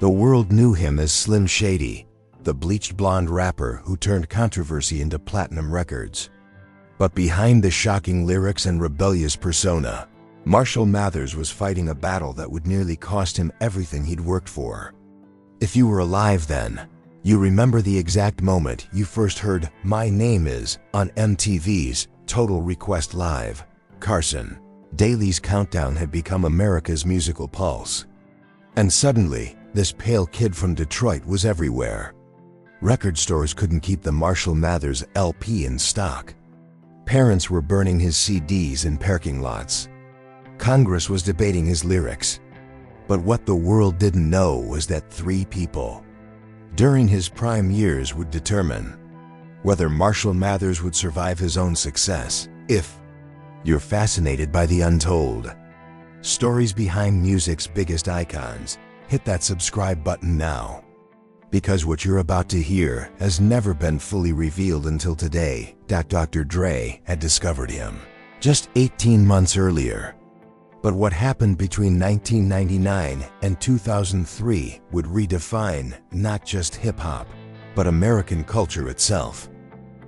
The world knew him as SlimShady, the bleached blonde rapper who turned controversy into platinum records. But behind the shocking lyrics and rebellious persona, MarshallMathers was fighting a battle that would nearly cost him everything he'd worked for. If you were alive then, you remember the exact moment you first heard "My Name Is" on MTV's Total Request Live. Carson Daly's countdown had become America's musical pulse. And suddenly, this pale kid from Detroit was everywhere. Record stores couldn't keep the MarshallMathers LP in stock. Parents were burning his CDs in parking lots. Congress was debating his lyrics. But what the world didn't know was that 3 people, during his prime years, would determine whether MarshallMathers would survive his own success. If you're fascinated by the untold stories behind music's biggest icons, hit that subscribe button now. Because what you're about to hear has never been fully revealed until today. Dr. Dre had discovered him just 18 months earlier. But what happened between 1999 and 2003 would redefine not just hip-hop, but American culture itself.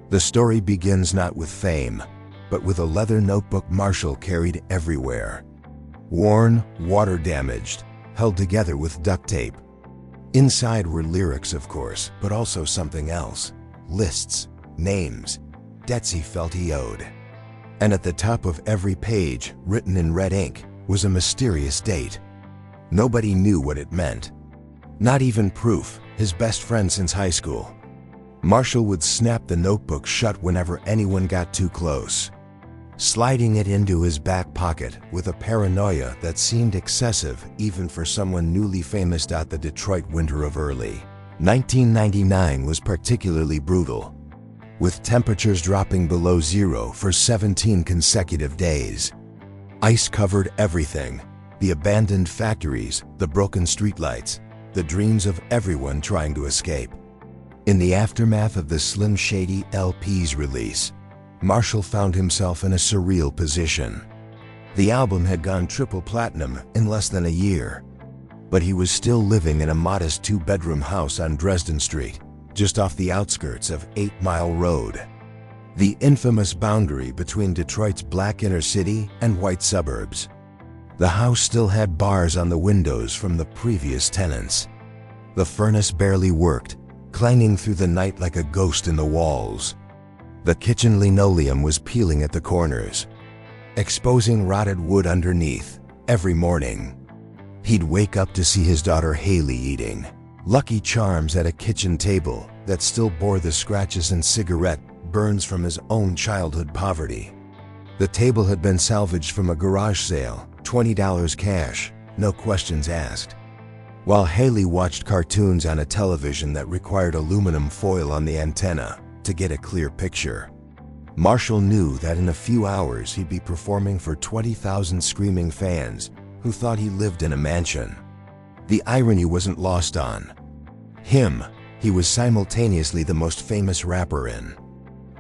The story begins not with fame, but with a leather notebook Marshall carried everywhere. Worn, water-damaged, held together with duct tape. Inside were lyrics, of course, but also something else. Lists, names, debts he felt he owed. And at the top of every page, written in red ink, was a mysterious date. Nobody knew what it meant. Not even Proof, his best friend since high school. Marshall would snap the notebook shut whenever anyone got too close, sliding it into his back pocket with a paranoia that seemed excessive even for someone newly famous. The Detroit winter of early 1999 was particularly brutal, with temperatures dropping below zero for 17 consecutive days. Ice covered everything: the abandoned factories, the broken streetlights, the dreams of everyone trying to escape. In the aftermath of the SlimShady LP's release, Marshall found himself in a surreal position. The album had gone triple platinum in less than a year, but he was still living in a modest 2-bedroom house on Dresden Street, just off the outskirts of 8 Mile Road, the infamous boundary between Detroit's black inner city and white suburbs. The house still had bars on the windows from the previous tenants. The furnace barely worked, clanging through the night like a ghost in the walls. The kitchen linoleum was peeling at the corners, exposing rotted wood underneath. Every morning, he'd wake up to see his daughter Haley eating Lucky Charms at a kitchen table that still bore the scratches and cigarette burns from his own childhood poverty. The table had been salvaged from a garage sale, $20 cash, no questions asked. While Haley watched cartoons on a television that required aluminum foil on the antenna to get a clear picture, Marshall knew that in a few hours he'd be performing for 20,000 screaming fans who thought he lived in a mansion. The irony wasn't lost on him. He was simultaneously the most famous rapper in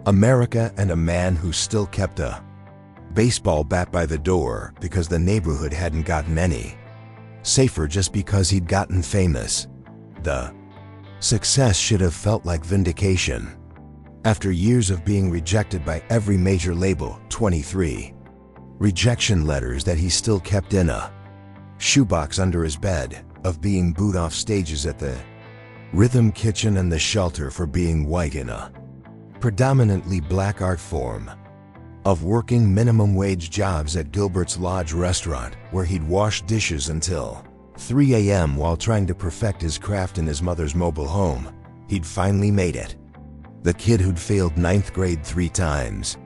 America and a man who still kept a baseball bat by the door because the neighborhood hadn't gotten any safer just because he'd gotten famous. The success should have felt like vindication. After years of being rejected by every major label, 23 rejection letters that he still kept in a shoebox under his bed, of being booed off stages at the Rhythm Kitchen and the Shelter for being white in a predominantly black art form, of working minimum wage jobs at Gilbert's Lodge restaurant where he'd wash dishes until 3 a.m. while trying to perfect his craft in his mother's mobile home. He'd finally made it. The kid who'd failed 9th grade 3 times,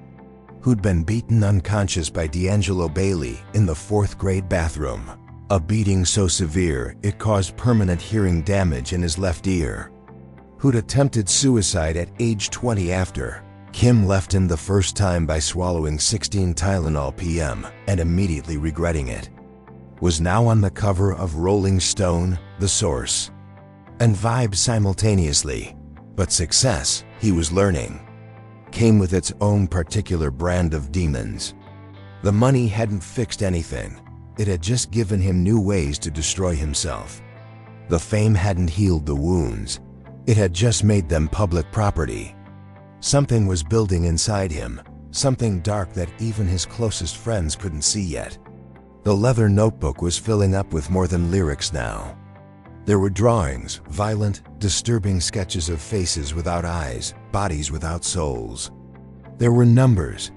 who'd been beaten unconscious by D'Angelo Bailey in the 4th grade bathroom, a beating so severe it caused permanent hearing damage in his left ear, who'd attempted suicide at age 20 after Kim left him the first time by swallowing 16 Tylenol PM and immediately regretting it, was now on the cover of Rolling Stone, The Source, and Vibe simultaneously. But success, he was learning, came with its own particular brand of demons. The money hadn't fixed anything. It had just given him new ways to destroy himself. The fame hadn't healed the wounds. It had just made them public property. Something was building inside him, something dark that even his closest friends couldn't see yet. The leather notebook was filling up with more than lyrics now. There were drawings, violent, disturbing sketches of faces without eyes, bodies without souls. There were numbers,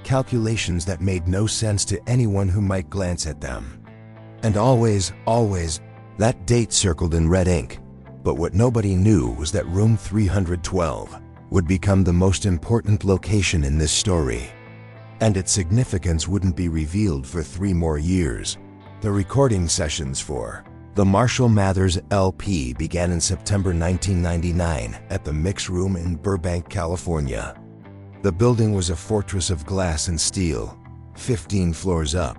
calculations that made no sense to anyone who might glance at them. And always, that date circled in red ink. But what nobody knew was that room 312 would become the most important location in this story. And its significance wouldn't be revealed for 3 more years. The recording sessions for the MarshallMathers LP began in September 1999 at the Mix Room in Burbank, California. The building was a fortress of glass and steel, 15 floors up,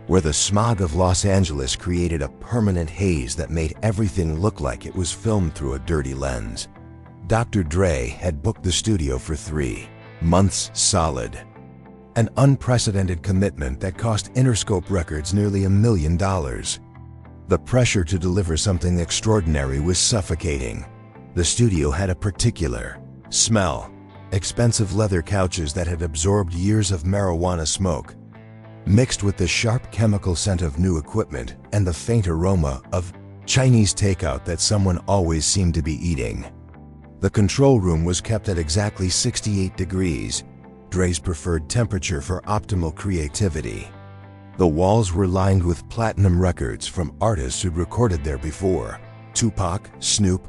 where the smog of Los Angeles created a permanent haze that made everything look like it was filmed through a dirty lens. Dr. Dre had booked the studio for 3 months solid. An unprecedented commitment that cost Interscope Records nearly $1 million. The pressure to deliver something extraordinary was suffocating. The studio had a particular smell, expensive leather couches that had absorbed years of marijuana smoke, mixed with the sharp chemical scent of new equipment and the faint aroma of Chinese takeout that someone always seemed to be eating. The control room was kept at exactly 68 degrees, Dre's preferred temperature for optimal creativity. The walls were lined with platinum records from artists who'd recorded there before: Tupac, Snoop,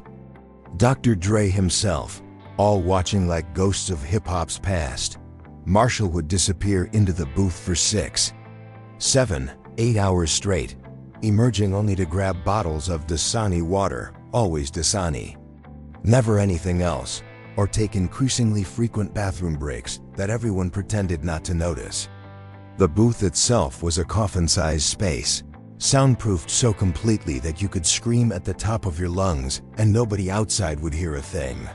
Dr. Dre himself, all watching like ghosts of hip-hop's past. Marshall would disappear into the booth for 6, 7, 8 hours straight, emerging only to grab bottles of Dasani water, always Dasani, never anything else, or take increasingly frequent bathroom breaks that everyone pretended not to notice. The booth itself was a coffin-sized space, soundproofed so completely that you could scream at the top of your lungs and nobody outside would hear a thing.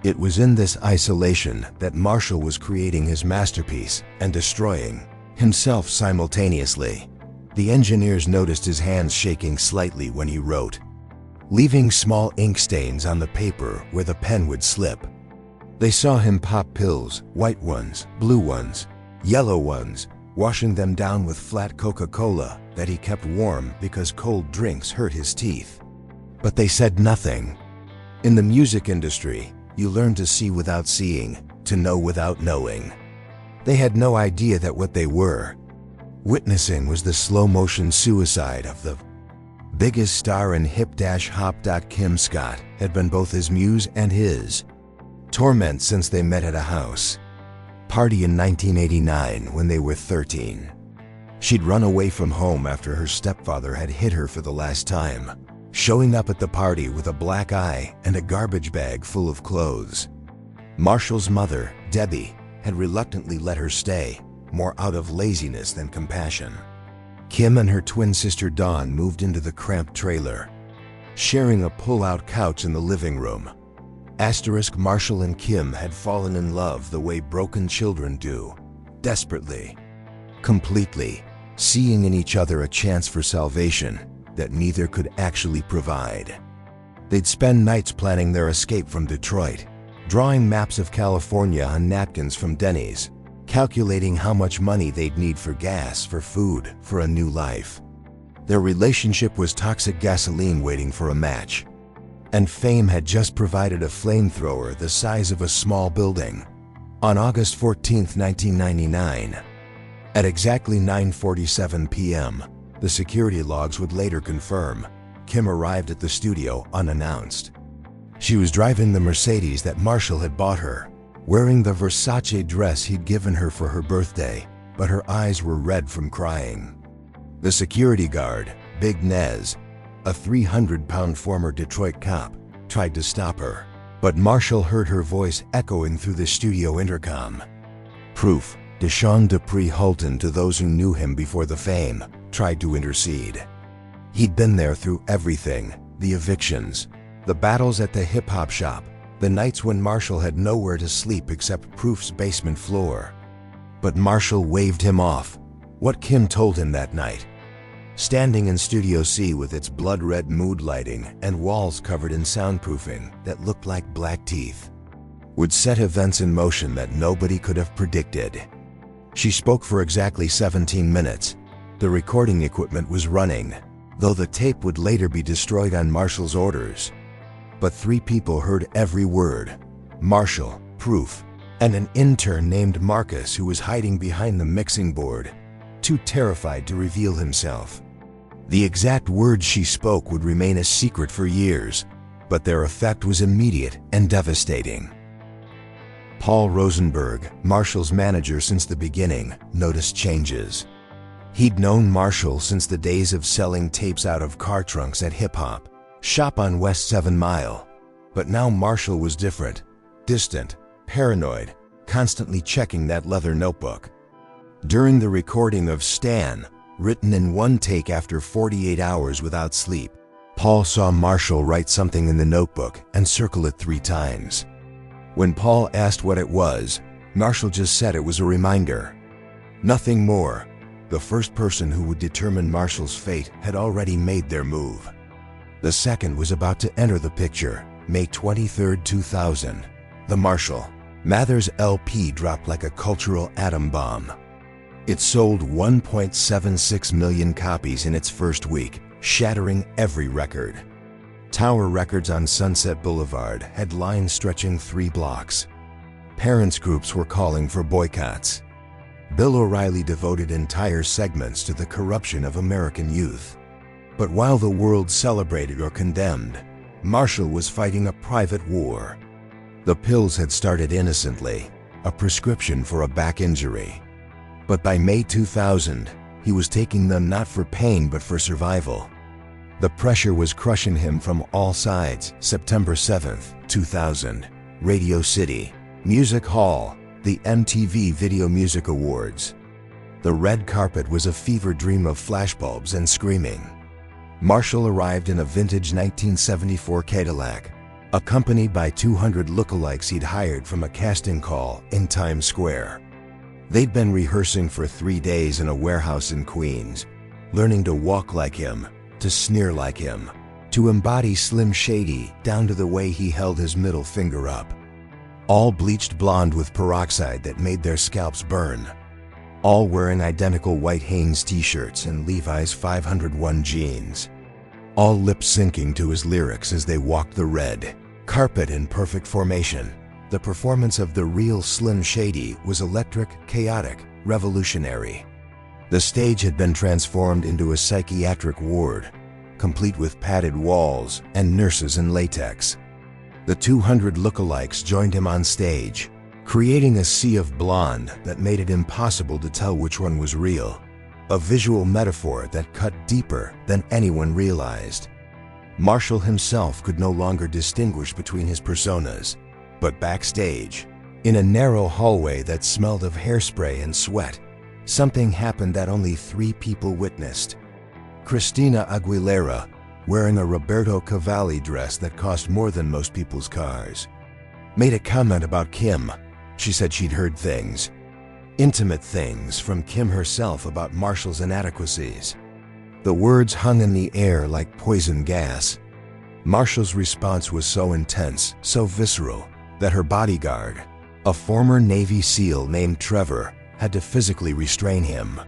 It was in this isolation that Marshall was creating his masterpiece and destroying himself simultaneously. The engineers noticed his hands shaking slightly when he wrote, leaving small ink stains on the paper where the pen would slip. They saw him pop pills, white ones, blue ones, yellow ones, washing them down with flat Coca-Cola that he kept warm because cold drinks hurt his teeth. But they said nothing. In the music industry, you learn to see without seeing, to know without knowing. They had no idea that what they were witnessing was the slow-motion suicide of the biggest star in hip-hop. Kim Scott had been both his muse and his torment since they met at a house party in 1989 when they were 13. She'd run away from home after her stepfather had hit her for the last time, showing up at the party with a black eye and a garbage bag full of clothes. Marshall's mother, Debbie, had reluctantly let her stay, more out of laziness than compassion. Kim and her twin sister Dawn moved into the cramped trailer, sharing a pull-out couch in the living room. Marshall and Kim had fallen in love the way broken children do, desperately, completely, seeing in each other a chance for salvation that neither could actually provide. They'd spend nights planning their escape from Detroit, drawing maps of California on napkins from Denny's, calculating how much money they'd need for gas, for food, for a new life. Their relationship was toxic gasoline waiting for a match, and fame had just provided a flamethrower the size of a small building. On August 14, 1999, at exactly 9:47 p.m., the security logs would later confirm, Kim arrived at the studio unannounced. She was driving the Mercedes that Marshall had bought her, wearing the Versace dress he'd given her for her birthday, but her eyes were red from crying. The security guard, Big Nez, a 300-pound former Detroit cop, tried to stop her, but Marshall heard her voice echoing through the studio intercom. Proof, Deshaun Dupree Hulton, to those who knew him before the fame, tried to intercede. He'd been there through everything, the evictions, the battles at the hip-hop shop, the nights when Marshall had nowhere to sleep except Proof's basement floor. But Marshall waved him off. What Kim told him that night standing in Studio C with its blood-red mood lighting and walls covered in soundproofing that looked like black teeth, would set events in motion that nobody could have predicted. She spoke for exactly 17 minutes. The recording equipment was running, though the tape would later be destroyed on Marshall's orders. But 3 people heard every word: Marshall, Proof, and an intern named Marcus who was hiding behind the mixing board, too terrified to reveal himself. The exact words she spoke would remain a secret for years, but their effect was immediate and devastating. Paul Rosenberg, Marshall's manager since the beginning, noticed changes. He'd known Marshall since the days of selling tapes out of car trunks at Hip Hop Shop on West 7 Mile. But now Marshall was different, distant, paranoid, constantly checking that leather notebook. During the recording of Stan, written in one take after 48 hours without sleep, Paul saw Marshall write something in the notebook and circle it 3 times. When Paul asked what it was, Marshall just said it was a reminder. Nothing more. The first person who would determine Marshall's fate had already made their move. The second was about to enter the picture, May 23, 2000. The MarshallMathers LP dropped like a cultural atom bomb. It sold 1.76 million copies in its first week, shattering every record. Tower Records on Sunset Boulevard had lines stretching 3 blocks. Parents groups were calling for boycotts. Bill O'Reilly devoted entire segments to the corruption of American youth. But while the world celebrated or condemned, Marshall was fighting a private war. The pills had started innocently, a prescription for a back injury. But by May 2000, he was taking them not for pain but for survival. The pressure was crushing him from all sides. September 7, 2000, Radio City Music Hall, the MTV Video Music Awards. The red carpet was a fever dream of flashbulbs and screaming. Marshall arrived in a vintage 1974 Cadillac, accompanied by 200 lookalikes he'd hired from a casting call in Times Square. They'd been rehearsing for 3 days in a warehouse in Queens, learning to walk like him, to sneer like him, to embody SlimShady down to the way he held his middle finger up. All bleached blonde with peroxide that made their scalps burn. All wearing identical white Hanes t-shirts and Levi's 501 jeans. All lip-syncing to his lyrics as they walked the red carpet in perfect formation. The performance of the real SlimShady was electric, chaotic, revolutionary. The stage had been transformed into a psychiatric ward, complete with padded walls and nurses in latex. The 200 lookalikes joined him on stage, creating a sea of blonde that made it impossible to tell which one was real, a visual metaphor that cut deeper than anyone realized. Marshall himself could no longer distinguish between his personas, but backstage, in a narrow hallway that smelled of hairspray and sweat, something happened that only 3 people witnessed. Christina Aguilera, wearing a Roberto Cavalli dress that cost more than most people's cars, made a comment about Kim. She said she'd heard things, intimate things from Kim herself about Marshall's inadequacies. The words hung in the air like poison gas. Marshall's response was so intense, so visceral, that her bodyguard, a former Navy SEAL named Trevor, had to physically restrain him.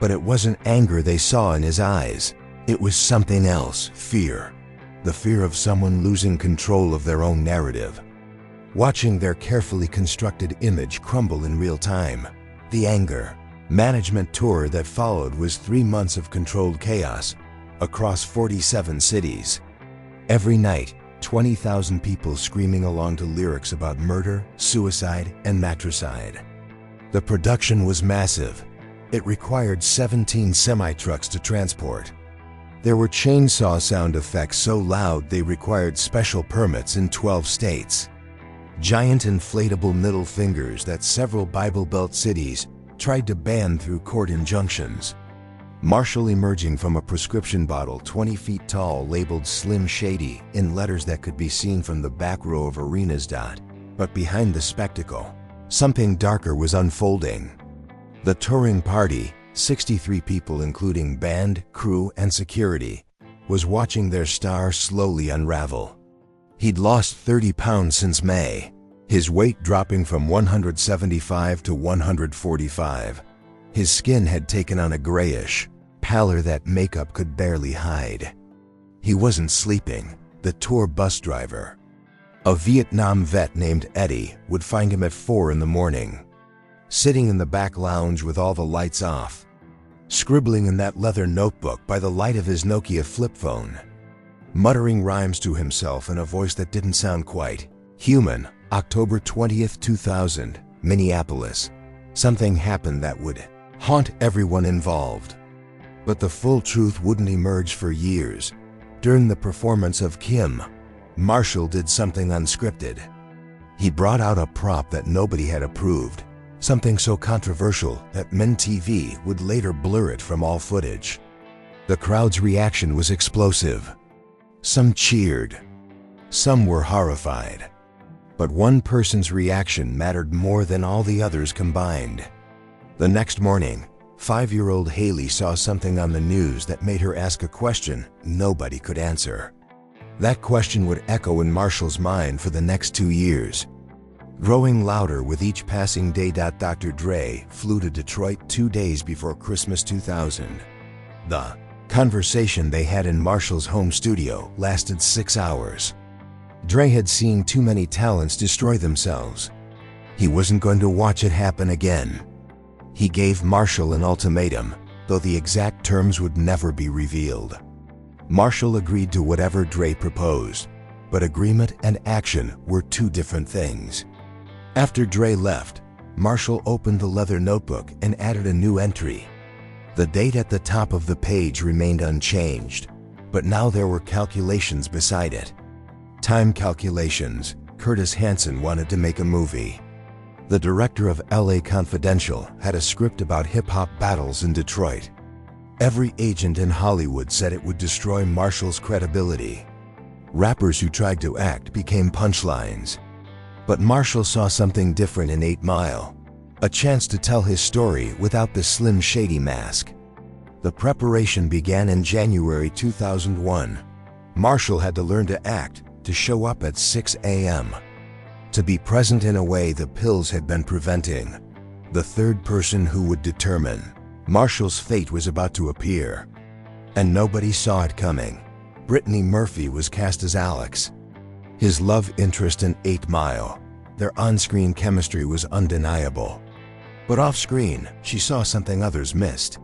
But it wasn't anger they saw in his eyes. It was something else, fear. The fear of someone losing control of their own narrative. Watching their carefully constructed image crumble in real time. The anger management tour that followed was 3 months of controlled chaos across 47 cities. Every night, 20,000 people screaming along to lyrics about murder, suicide, and matricide. The production was massive. It required 17 semi-trucks to transport. There were chainsaw sound effects so loud they required special permits in 12 states. Giant inflatable middle fingers that several Bible Belt cities tried to ban through court injunctions. Marshall emerging from a prescription bottle 20 feet tall labeled SlimShady in letters that could be seen from the back row of arenas. But behind the spectacle, something darker was unfolding. The touring party, 63 people, including band, crew, and security, was watching their star slowly unravel. He'd lost 30 pounds since May, his weight dropping from 175 to 145. His skin had taken on a grayish pallor that makeup could barely hide. He wasn't sleeping. The tour bus driver, a Vietnam vet named Eddie, would find him at 4 in the morning, sitting in the back lounge with all the lights off, scribbling in that leather notebook by the light of his Nokia flip phone, muttering rhymes to himself in a voice that didn't sound quite human. October 20th, 2000, Minneapolis. Something happened that would haunt everyone involved. But the full truth wouldn't emerge for years. During the performance of Kim, Marshall did something unscripted. He brought out a prop that nobody had approved, something so controversial that MTV would later blur it from all footage. The crowd's reaction was explosive. Some cheered. Some were horrified. But one person's reaction mattered more than all the others combined. The next morning, 5-year-old Haley saw something on the news that made her ask a question nobody could answer. That question would echo in Marshall's mind for the next 2 years, growing louder with each passing day. Dr. Dre flew to Detroit 2 days before Christmas 2000. The conversation they had in Marshall's home studio lasted 6 hours. Dre had seen too many talents destroy themselves. He wasn't going to watch it happen again. He gave Marshall an ultimatum, though the exact terms would never be revealed. Marshall agreed to whatever Dre proposed, but agreement and action were two different things. After Dre left, Marshall opened the leather notebook and added a new entry. The date at the top of the page remained unchanged, but now there were calculations beside it. Time calculations. Curtis Hanson wanted to make a movie. The director of LA Confidential had a script about hip-hop battles in Detroit. Every agent in Hollywood said it would destroy Marshall's credibility. Rappers who tried to act became punchlines. But Marshall saw something different in 8 Mile, a chance to tell his story without the SlimShady mask. The preparation began in January 2001. Marshall had to learn to act, to show up at 6 a.m., to be present in a way the pills had been preventing. The third person who would determine Marshall's fate was about to appear. And nobody saw it coming. Brittany Murphy was cast as Alex, his love interest in 8 Mile. Their on-screen chemistry was undeniable. But off-screen, she saw something others missed.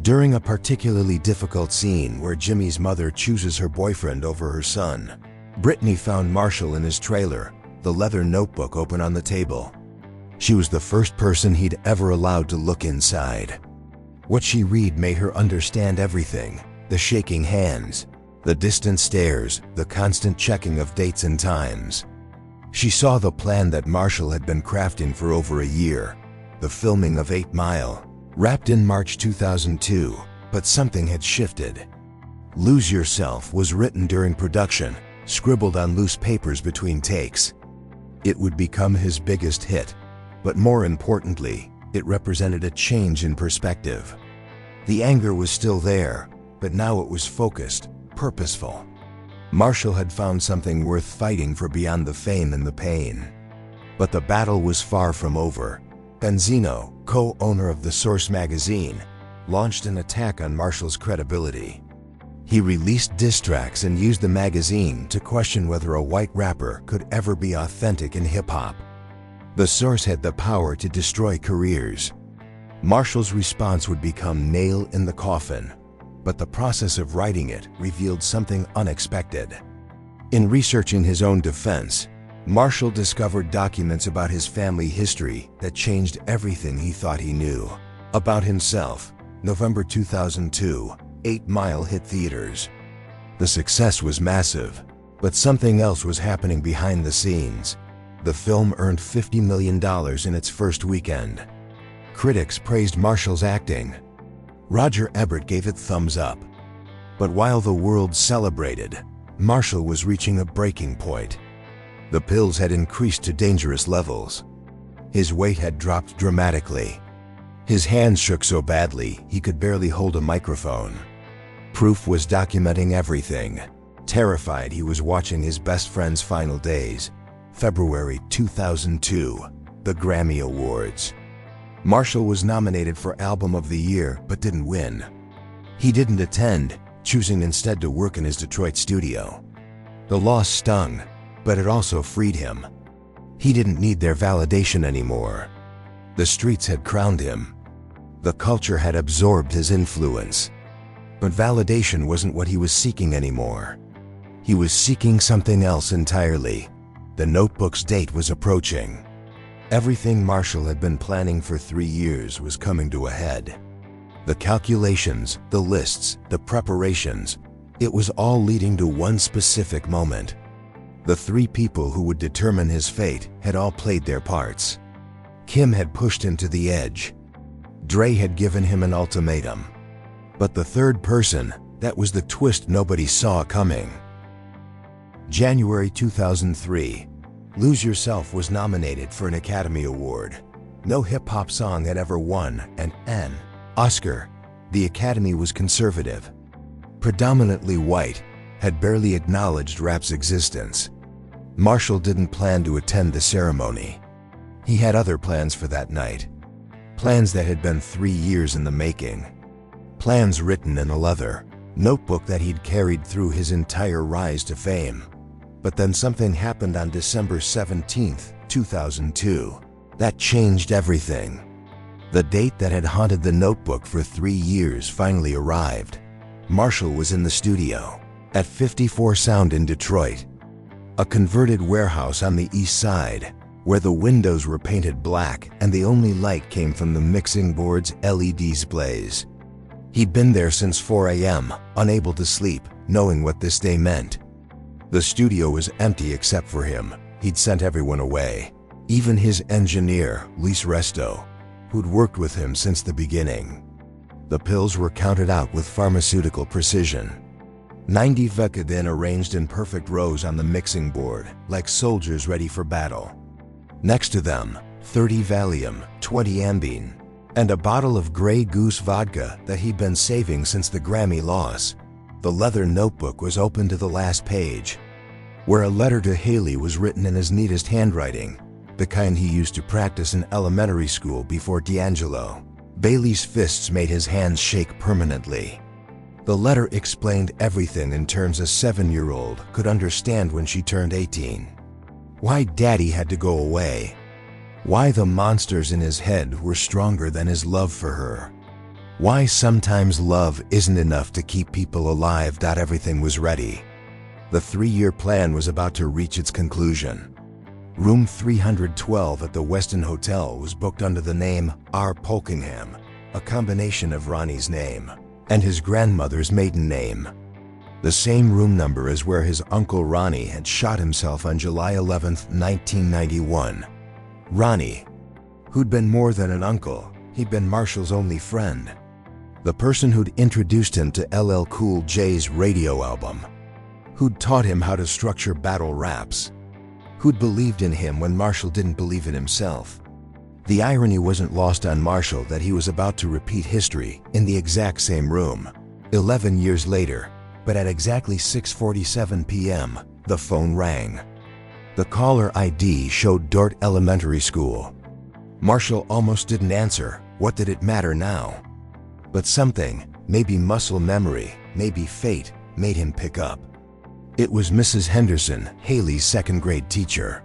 During a particularly difficult scene where Jimmy's mother chooses her boyfriend over her son, Brittany found Marshall in his trailer, the leather notebook open on the table. She was the first person he'd ever allowed to look inside. What she read made her understand everything: the shaking hands, the distant stares, the constant checking of dates and times. She saw the plan that Marshall had been crafting for over a year, the filming of 8 Mile, wrapped in March 2002, but something had shifted. Lose Yourself was written during production, scribbled on loose papers between takes. It would become his biggest hit, but more importantly, it represented a change in perspective. The anger was still there, but now it was focused, purposeful. Marshall had found something worth fighting for beyond the fame and the pain. But the battle was far from over. Benzino, co-owner of The Source magazine, launched an attack on Marshall's credibility. He released diss tracks and used the magazine to question whether a white rapper could ever be authentic in hip-hop. The Source had the power to destroy careers. Marshall's response would become nail in the coffin, but the process of writing it revealed something unexpected. In researching his own defense, Marshall discovered documents about his family history that changed everything he thought he knew about himself. November 2002, 8 Mile hit theaters. The success was massive, but something else was happening behind the scenes. The film earned $50 million in its first weekend. Critics praised Marshall's acting. Roger Ebert gave it thumbs up. But while the world celebrated, Marshall was reaching a breaking point. The pills had increased to dangerous levels. His weight had dropped dramatically. His hands shook so badly he could barely hold a microphone. Proof was documenting everything. Terrified, he was watching his best friend's final days. February 2002, the Grammy Awards. Marshall was nominated for Album of the Year but didn't win. He didn't attend, choosing instead to work in his Detroit studio. The loss stung, but it also freed him. He didn't need their validation anymore. The streets had crowned him. The culture had absorbed his influence. But validation wasn't what he was seeking anymore. He was seeking something else entirely. The Notebook's date was approaching. Everything Marshall had been planning for 3 years was coming to a head. The calculations, the lists, the preparations, it was all leading to one specific moment. The 3 people who would determine his fate had all played their parts. Kim had pushed him to the edge. Dre had given him an ultimatum. But the third person, that was the twist nobody saw coming. January 2003, Lose Yourself was nominated for an Academy Award. No hip-hop song had ever won an Oscar. The Academy was conservative, predominantly white, had barely acknowledged rap's existence. Marshall didn't plan to attend the ceremony. He had other plans for that night. Plans that had been 3 years in the making. Plans written in a leather notebook that he'd carried through his entire rise to fame. But then something happened on December 17, 2002. That changed everything. The date that had haunted the Notebook for 3 years finally arrived. Marshall was in the studio at 54 Sound in Detroit, a converted warehouse on the east side, where the windows were painted black and the only light came from the mixing board's LED displays. He'd been there since 4 a.m., unable to sleep, knowing what this day meant. The studio was empty except for him. He'd sent everyone away, even his engineer, Lise Resto, who'd worked with him since the beginning. The pills were counted out with pharmaceutical precision. 90 Vicodin arranged in perfect rows on the mixing board, like soldiers ready for battle. Next to them, 30 Valium, 20 Ambien, and a bottle of Grey Goose vodka that he'd been saving since the Grammy loss. The leather notebook was open to the last page, where a letter to Haley was written in his neatest handwriting, the kind he used to practice in elementary school before D'Angelo. Bailey's fists made his hands shake permanently. The letter explained everything in terms a 7-year-old could understand when she turned 18. Why Daddy had to go away. Why the monsters in his head were stronger than his love for her. Why sometimes love isn't enough to keep people alive. Everything was ready. The 3-year plan was about to reach its conclusion. Room 312 at the Westin Hotel was booked under the name R. Polkingham, a combination of Ronnie's name and his grandmother's maiden name. The same room number as where his uncle Ronnie had shot himself on July 11, 1991. Ronnie, who'd been more than an uncle, he'd been Marshall's only friend. The person who'd introduced him to LL Cool J's radio album, who'd taught him how to structure battle raps, who'd believed in him when Marshall didn't believe in himself. The irony wasn't lost on Marshall that he was about to repeat history in the exact same room, 11 years later, but at exactly 6:47 p.m., the phone rang. The caller ID showed Dort Elementary School. Marshall almost didn't answer. What did it matter now? But something, maybe muscle memory, maybe fate, made him pick up. It was Mrs. Henderson, Haley's second-grade teacher.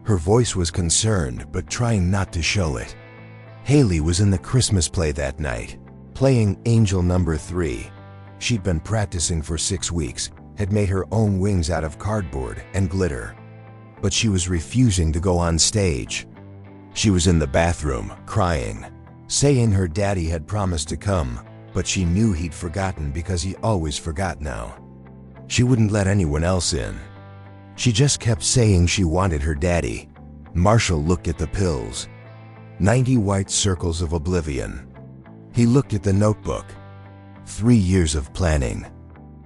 Her voice was concerned, but trying not to show it. Haley was in the Christmas play that night, playing Angel Number 3. She'd been practicing for 6 weeks, had made her own wings out of cardboard and glitter. But she was refusing to go on stage. She was in the bathroom, crying, saying her daddy had promised to come, but she knew he'd forgotten because he always forgot now. She wouldn't let anyone else in. She just kept saying she wanted her daddy. Marshall looked at the pills. 90 white circles of oblivion. He looked at the notebook. 3 years of planning.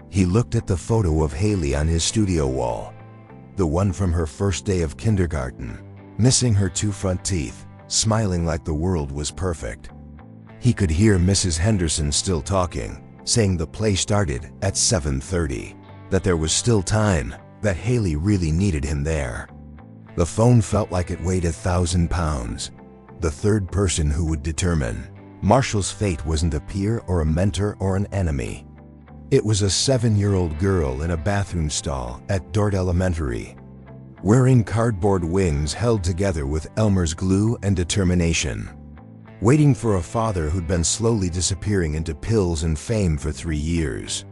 He looked at the photo of Haley on his studio wall. The one from her first day of kindergarten, missing her 2 front teeth, smiling like the world was perfect. He could hear Mrs. Henderson still talking, saying the play started at 7:30, that there was still time, that Haley really needed him there. The phone felt like it weighed 1,000 pounds. The third person who would determine Marshall's fate wasn't a peer or a mentor or an enemy. It was a 7-year-old girl in a bathroom stall at Dort Elementary, wearing cardboard wings held together with Elmer's glue and determination, waiting for a father who'd been slowly disappearing into pills and fame for 3 years.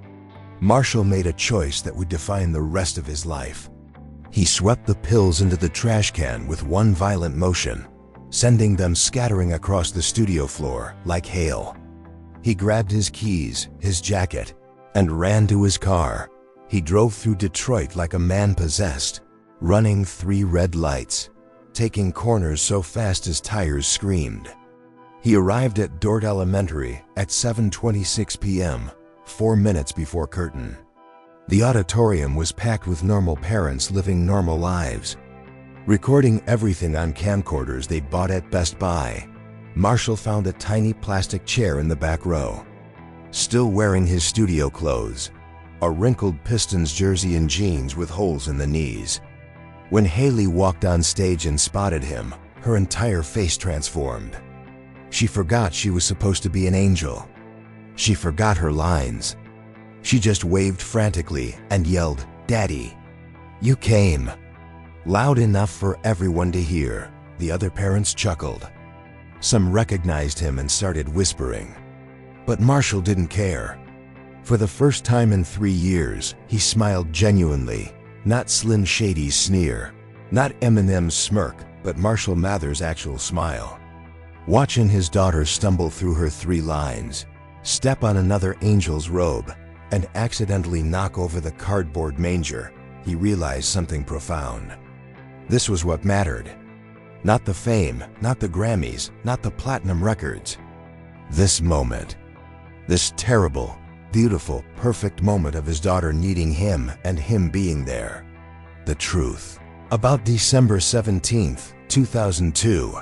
Marshall made a choice that would define the rest of his life. He swept the pills into the trash can with one violent motion, sending them scattering across the studio floor like hail. He grabbed his keys, his jacket, and ran to his car. He drove through Detroit like a man possessed, running 3 red lights, taking corners so fast his tires screamed. He arrived at Dort Elementary at 7:26 p.m., 4 minutes before curtain. The auditorium was packed with normal parents living normal lives, recording everything on camcorders they'd bought at Best Buy. Marshall found a tiny plastic chair in the back row, still wearing his studio clothes, a wrinkled Pistons jersey and jeans with holes in the knees. When Haley walked on stage and spotted him, her entire face transformed. She forgot she was supposed to be an angel. She forgot her lines. She just waved frantically and yelled, "Daddy!" "You came!" Loud enough for everyone to hear. The other parents chuckled. Some recognized him and started whispering. But Marshall didn't care. For the first time in 3 years, he smiled genuinely. Not SlimShady's sneer, not Eminem's smirk, but MarshallMathers' actual smile. Watching his daughter stumble through her 3 lines, step on another angel's robe, and accidentally knock over the cardboard manger, he realized something profound. This was what mattered. Not the fame, not the Grammys, not the platinum records. This moment. This terrible, beautiful, perfect moment of his daughter needing him and him being there. The truth about December 17th, 2002,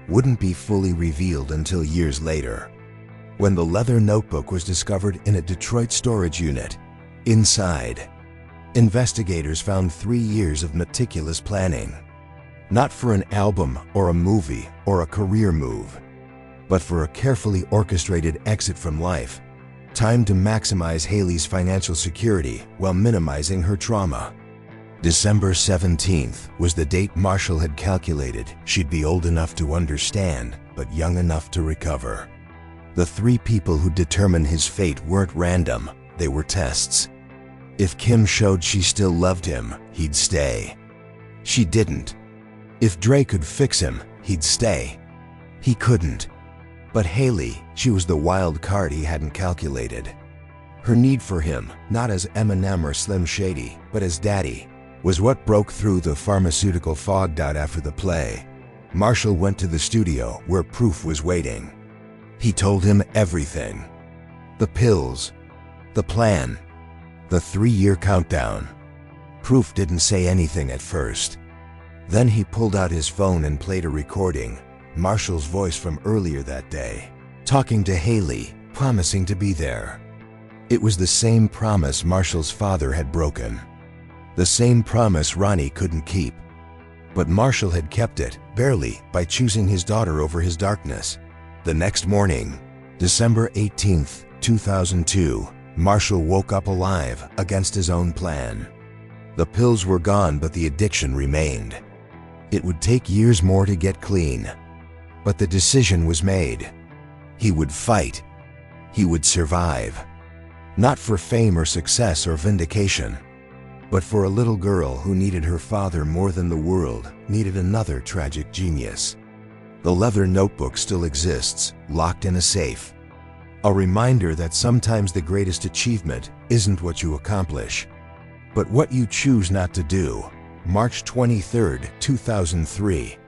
wouldn't be fully revealed until years later, when the leather notebook was discovered in a Detroit storage unit. Inside, investigators found 3 years of meticulous planning, not for an album or a movie or a career move, but for a carefully orchestrated exit from life, timed to maximize Haley's financial security while minimizing her trauma. December 17th was the date Marshall had calculated she'd be old enough to understand, but young enough to recover. The 3 people who determined his fate weren't random, they were tests. If Kim showed she still loved him, he'd stay. She didn't. If Dre could fix him, he'd stay. He couldn't. But Haley, she was the wild card he hadn't calculated. Her need for him, not as Eminem or SlimShady, but as daddy, was what broke through the pharmaceutical fog after the play. Marshall went to the studio where proof was waiting. He told him everything. The pills, the plan, the 3-year countdown. Proof didn't say anything at first. Then he pulled out his phone and played a recording, Marshall's voice from earlier that day, talking to Haley, promising to be there. It was the same promise Marshall's father had broken. The same promise Ronnie couldn't keep. But Marshall had kept it, barely, by choosing his daughter over his darkness. The next morning, December 18th, 2002, Marshall woke up alive against his own plan. The pills were gone, but the addiction remained. It would take years more to get clean. But the decision was made. He would fight. He would survive. Not for fame or success or vindication, but for a little girl who needed her father more than the world needed another tragic genius. The leather notebook still exists, locked in a safe. A reminder that sometimes the greatest achievement isn't what you accomplish, but what you choose not to do. March 23, 2003,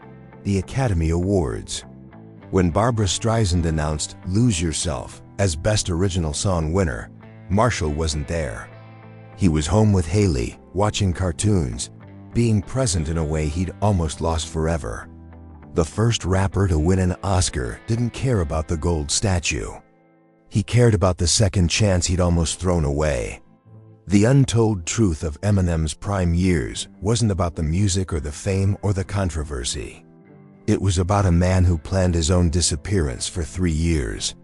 the Academy Awards. When Barbra Streisand announced "Lose Yourself" as Best Original Song winner, Marshall wasn't there. He was home with Haley, watching cartoons, being present in a way he'd almost lost forever. The first rapper to win an Oscar didn't care about the gold statue. He cared about the second chance he'd almost thrown away. The untold truth of Eminem's prime years wasn't about the music or the fame or the controversy. It was about a man who planned his own disappearance for 3 years,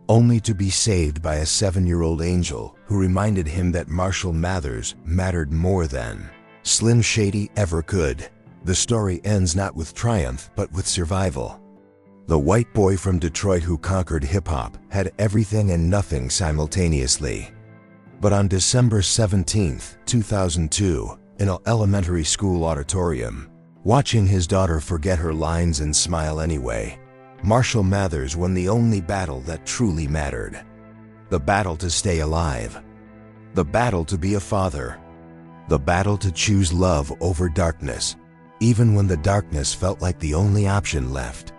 only to be saved by a 7-year-old angel who reminded him that MarshallMathers mattered more than SlimShady ever could. The story ends not with triumph, but with survival. The white boy from Detroit who conquered hip-hop had everything and nothing simultaneously. But on December 17, 2002, in an elementary school auditorium, watching his daughter forget her lines and smile anyway, MarshallMathers won the only battle that truly mattered. The battle to stay alive. The battle to be a father. The battle to choose love over darkness, even when the darkness felt like the only option left.